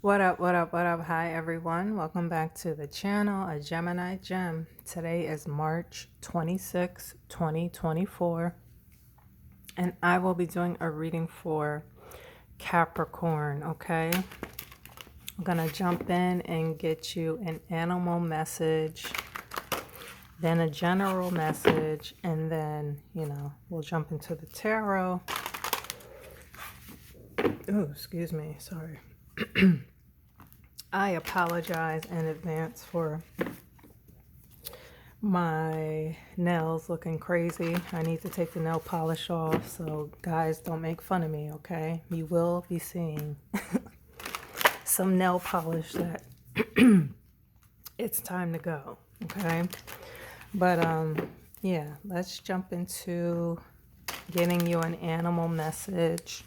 What up, what up, what up? Hi, everyone. Welcome back to the channel, A Gemini Gem. Today is March 26, 2024, and I will be doing a reading for Capricorn, okay? I'm going to jump in and get you an animal message, then a general message, and then, we'll jump into the tarot. Oh, excuse me. Sorry. I apologize in advance for my nails looking crazy. I need to take the nail polish off, so guys, don't make fun of me, okay? You will be seeing some nail polish that it's time to go, okay? But yeah, let's jump into getting you an animal message.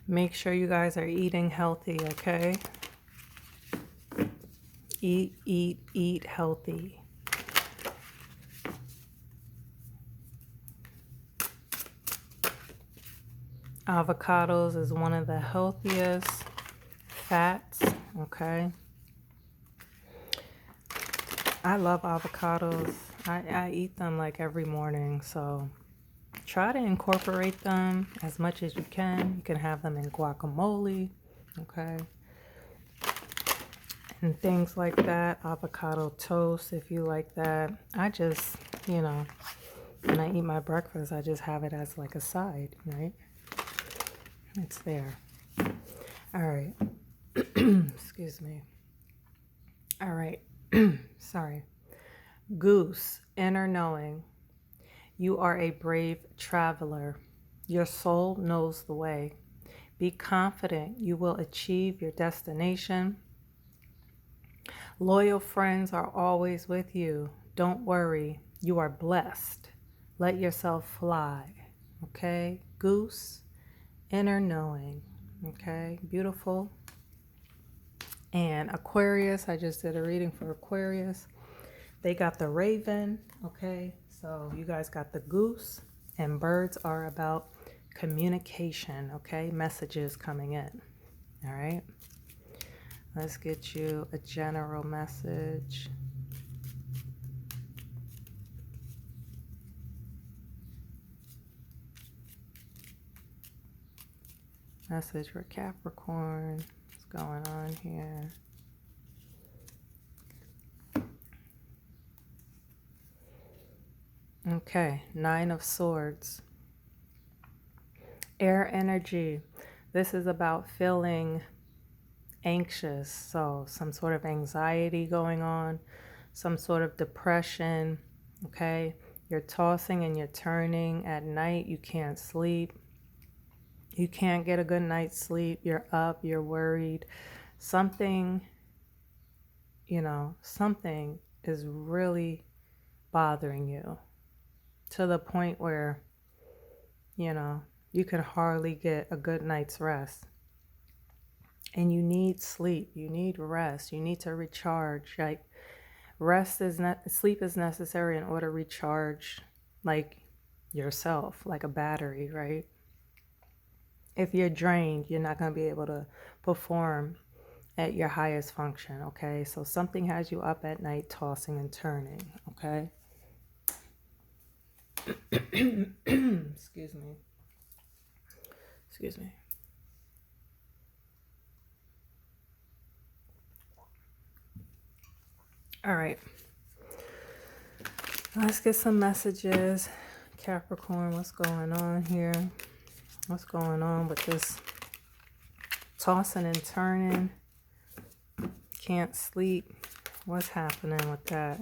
Make sure you guys are eating healthy, okay? Eat healthy. Avocados is one of the healthiest fats, okay? I love avocados. I eat them like every morning, so try to incorporate them as much as you can. You can have them in guacamole, okay? And things like that. Avocado toast, if you like that. I just, when I eat my breakfast, I just have it as like a side, right? It's there. All right. Excuse me. All right. Sorry. Goose, inner knowing. You are a brave traveler. Your soul knows the way. Be confident you will achieve your destination. Loyal friends are always with you. Don't worry. You are blessed. Let yourself fly. Okay? Goose, inner knowing. Okay? Beautiful. And Aquarius, I just did a reading for Aquarius. They got the raven. Okay? So you guys got the goose, and birds are about communication. Okay? Messages coming in. All right? Let's get you a general message. Message for Capricorn. What's going on here? Okay, Nine of Swords. Air energy. This is about feeling anxious, so some sort of anxiety going on, some sort of depression, okay? You're tossing and you're turning at night. You can't sleep. You can't get a good night's sleep. You're up, you're worried. Something is really bothering you to the point where, you can hardly get a good night's rest. And you need sleep, you need rest, you need to recharge. Like sleep is necessary in order to recharge like yourself, like a battery, right? If you're drained, you're not going to be able to perform at your highest function, okay? So something has you up at night tossing and turning, okay? Excuse me. All right. Let's get some messages. Capricorn, what's going on here? What's going on with this tossing and turning? Can't sleep. What's happening with that,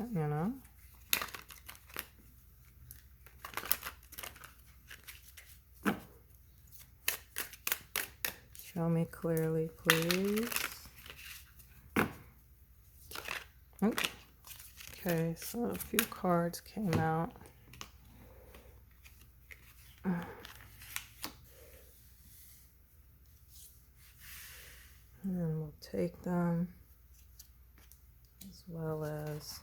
Show me clearly, please. Okay, so a few cards came out. And then we'll take them, as well as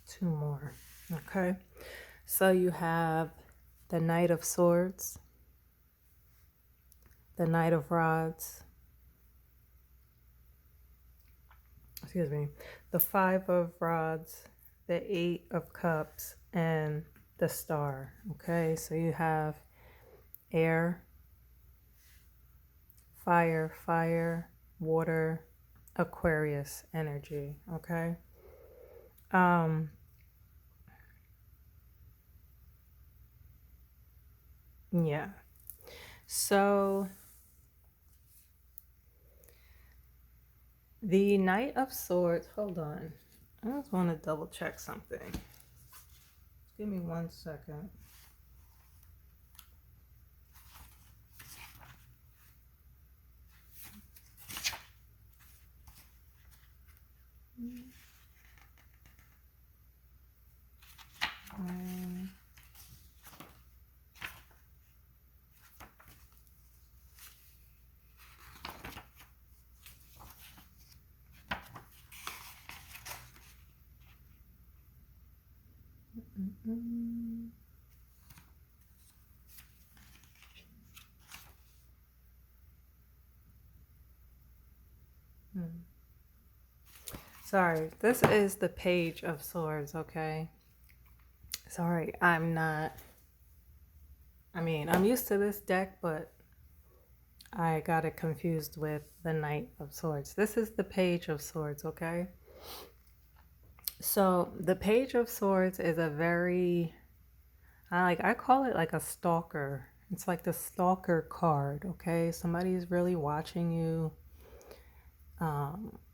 two more. Okay, so you have the Knight of Swords, the Knight of Rods, excuse me, the Five of Rods, the Eight of Cups, and the Star. Okay, so you have air, fire, water, Aquarius energy. Okay. Yeah. So the Knight of Swords, hold on. I just want to double check something. Give me 1 second. Sorry, this is the Page of Swords, okay? Sorry, I'm used to this deck, but I got it confused with the Knight of Swords. This is the Page of Swords, okay? So the Page of Swords is a very, I call it like a stalker. It's like the stalker card, okay? Somebody's really watching you,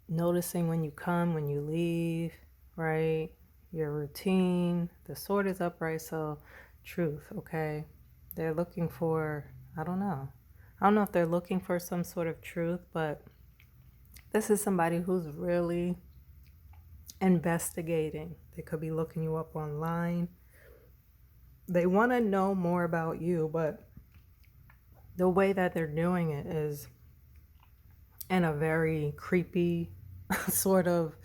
noticing when you come, when you leave, right? Your routine. The sword is upright, so truth, okay? They're looking for, I don't know if they're looking for some sort of truth, but this is somebody who's really investigating. They could be looking you up online. They want to know more about you, but the way that they're doing it is in a very creepy, sort of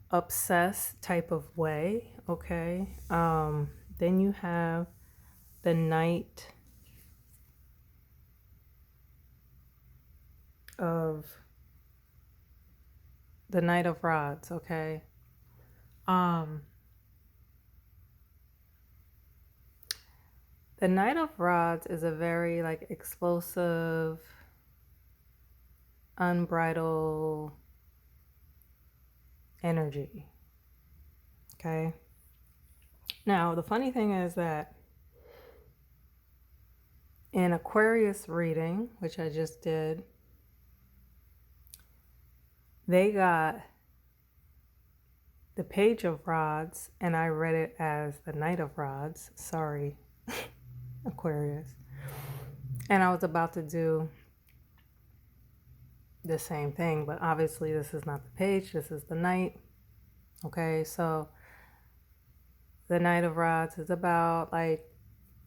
obsessed type of way, okay? Then you have the Knight of Rods, okay? The Knight of Rods is a very like explosive, unbridled energy. Okay. Now, the funny thing is that in Aquarius reading, which I just did, they got the Page of Rods, and I read it as the Knight of Rods. Sorry, Aquarius. And I was about to do the same thing, but obviously this is not the page, this is the Knight. Okay, so the Knight of Rods is about like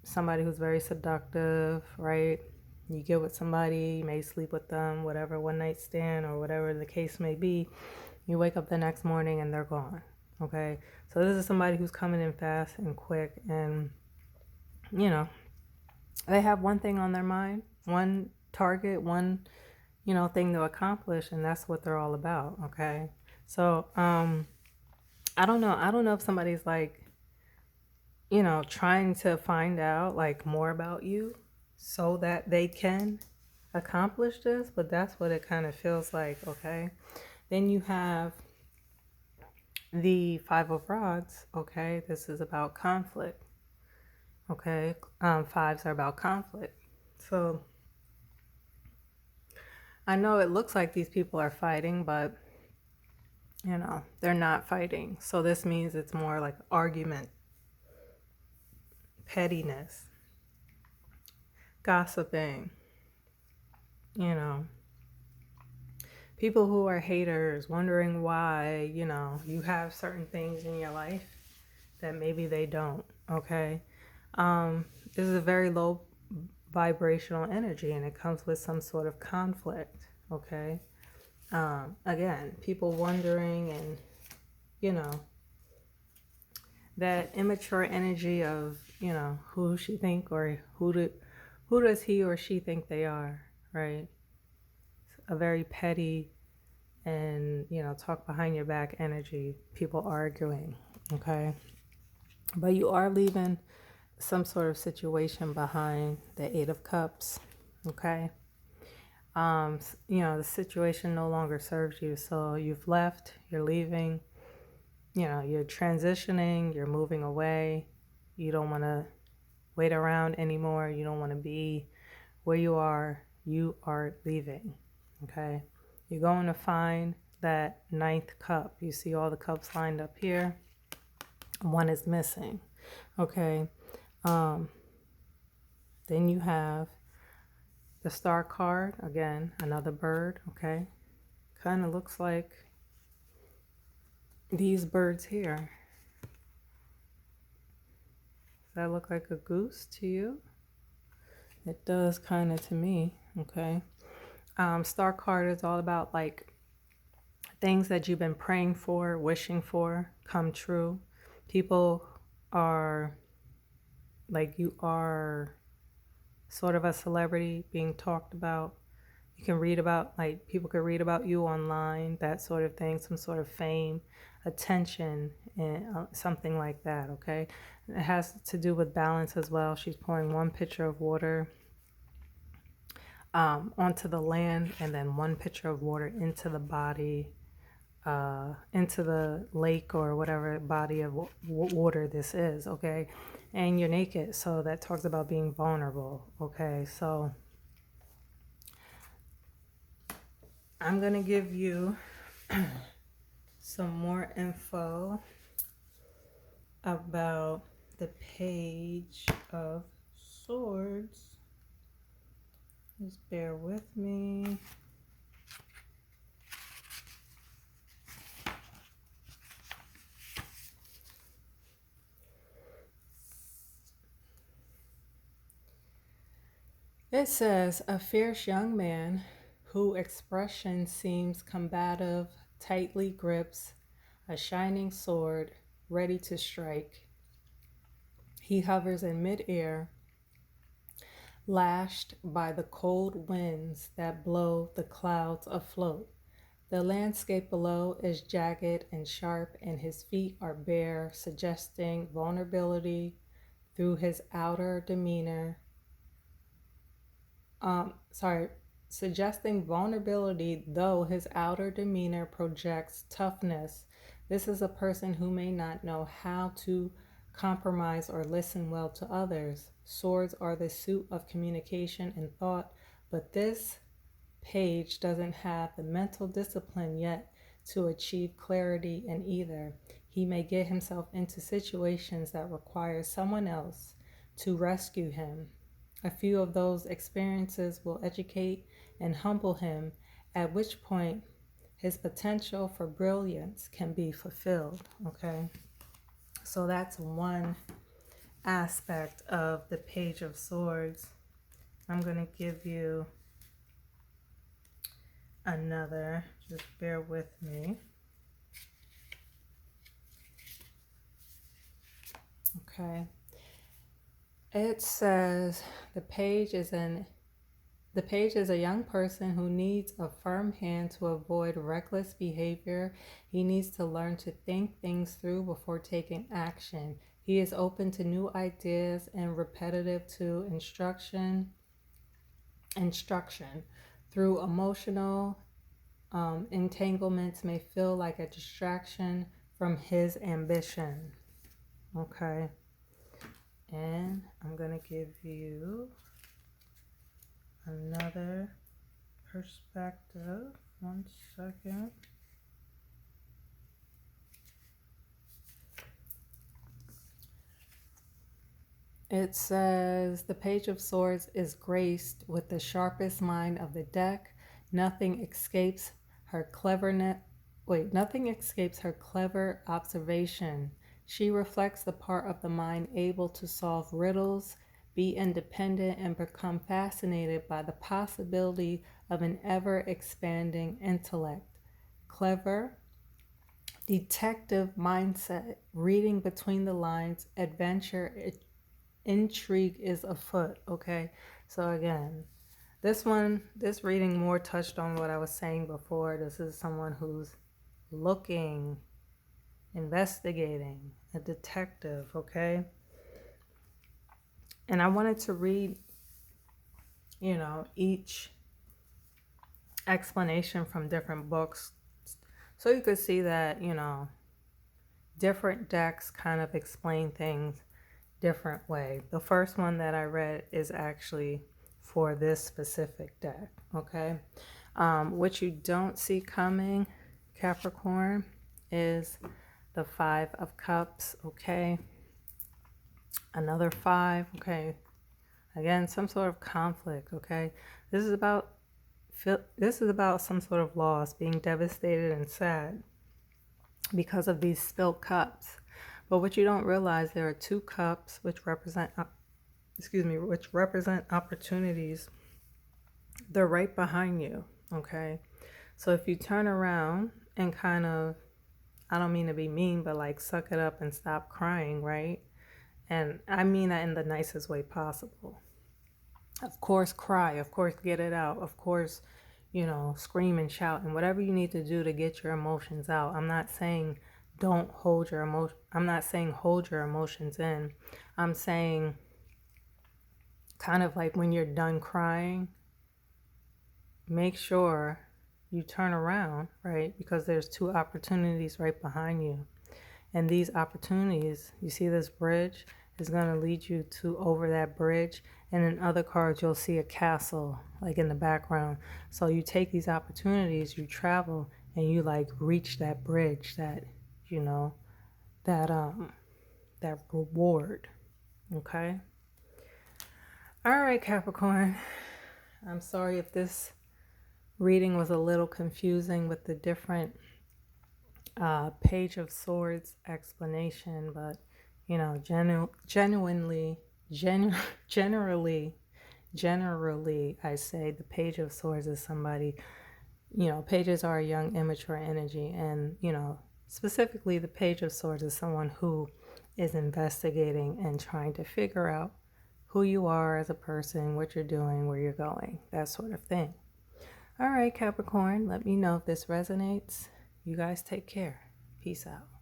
somebody who's very seductive, right? You get with somebody, you may sleep with them, whatever, one night stand or whatever the case may be. You wake up the next morning and they're gone. Okay, so this is somebody who's coming in fast and quick, and you know, they have one thing on their mind, one target, one thing to accomplish, and that's what they're all about. Okay, so I don't know if somebody's like trying to find out like more about you so that they can accomplish this, but that's what it kind of feels like. Okay, then you have the Five of Rods. Okay, this is about conflict. Okay, fives are about conflict. So I know it looks like these people are fighting, but they're not fighting. So this means it's more like argument, pettiness, gossiping, people who are haters, wondering why, you have certain things in your life that maybe they don't. Okay. This is a very low vibrational energy, and it comes with some sort of conflict. Okay. Again, people wondering, and that immature energy of who she think, or who does he or she think they are, right? A very petty and, talk behind your back energy, people arguing, okay? But you are leaving some sort of situation behind, the Eight of Cups, okay? The situation no longer serves you, so you've left, you're leaving, you're transitioning, you're moving away. You don't want to wait around anymore. You don't want to be where you are leaving, okay? You're going to find that ninth cup. You see all the cups lined up here. One is missing, okay? Then you have the Star card, again, another bird, okay? Kind of looks like these birds here. Does that look like a goose to you? It does kind of to me, okay? Star card is all about like things that you've been praying for, wishing for, come true. People are like, you are sort of a celebrity being talked about. You can read about, like, people could read about you online, that sort of thing, some sort of fame, attention, and something like that, okay? It has to do with balance as well. She's pouring one pitcher of water onto the land, and then one pitcher of water into the body, into the lake or whatever body of water this is, okay? And you're naked, so that talks about being vulnerable, okay? So I'm gonna give you some more info about the Page of Swords. Just bear with me. It says, a fierce young man whose expression seems combative tightly grips a shining sword ready to strike. He hovers in midair, lashed by the cold winds that blow the clouds afloat. The landscape below is jagged and sharp, and his feet are bare, suggesting vulnerability through his outer demeanor. Suggesting vulnerability, though his outer demeanor projects toughness. This is a person who may not know how to compromise or listen well to others. Swords are the suit of communication and thought, but this page doesn't have the mental discipline yet to achieve clarity in either. He may get himself into situations that require someone else to rescue him. A few of those experiences will educate and humble him, at which point his potential for brilliance can be fulfilled, okay? So that's one aspect of the Page of Swords. I'm going to give you another. Just bear with me. Okay. It says the page is a young person who needs a firm hand to avoid reckless behavior. He needs to learn to think things through before taking action. He is open to new ideas and repetitive to instruction through emotional entanglements may feel like a distraction from his ambition. Okay. And I'm going to give you another perspective. 1 second. It says the Page of Swords is graced with the sharpest mind of the deck. Nothing escapes her nothing escapes her clever observation. She reflects the part of the mind able to solve riddles, be independent, and become fascinated by the possibility of an ever-expanding intellect. Clever, detective mindset, reading between the lines, adventure, intrigue is afoot, okay? So again, this reading more touched on what I was saying before. This is someone who's looking, investigating, a detective, okay? And I wanted to read, each explanation from different books so you could see that, different decks kind of explain things different way. The first one that I read is actually for this specific deck, okay? What you don't see coming, Capricorn, is the 5 of Cups, okay? Another 5, okay? Again, some sort of conflict, okay? This is about some sort of loss, being devastated and sad because of these spilled cups. But what you don't realize, there are 2 cups which represent opportunities. They're right behind you, okay? So if you turn around and kind of, I don't mean to be mean, but like suck it up and stop crying, right? And I mean that in the nicest way possible. Of course, cry. Of course, get it out. Of course, scream and shout and whatever you need to do to get your emotions out. I'm not saying don't hold your emotion. I'm not saying hold your emotions in. I'm saying kind of like when you're done crying, make sure you turn around, right? Because there's 2 opportunities right behind you. And these opportunities, you see this bridge, is going to lead you to over that bridge. And in other cards, you'll see a castle like in the background. So you take these opportunities, you travel, and you like reach that bridge, that, that reward. Okay. All right, Capricorn. I'm sorry if this reading was a little confusing with the different Page of Swords explanation, but generally, I say the Page of Swords is somebody, pages are a young, immature energy, and specifically the Page of Swords is someone who is investigating and trying to figure out who you are as a person, what you're doing, where you're going, that sort of thing. All right, Capricorn, let me know if this resonates. You guys take care. Peace out.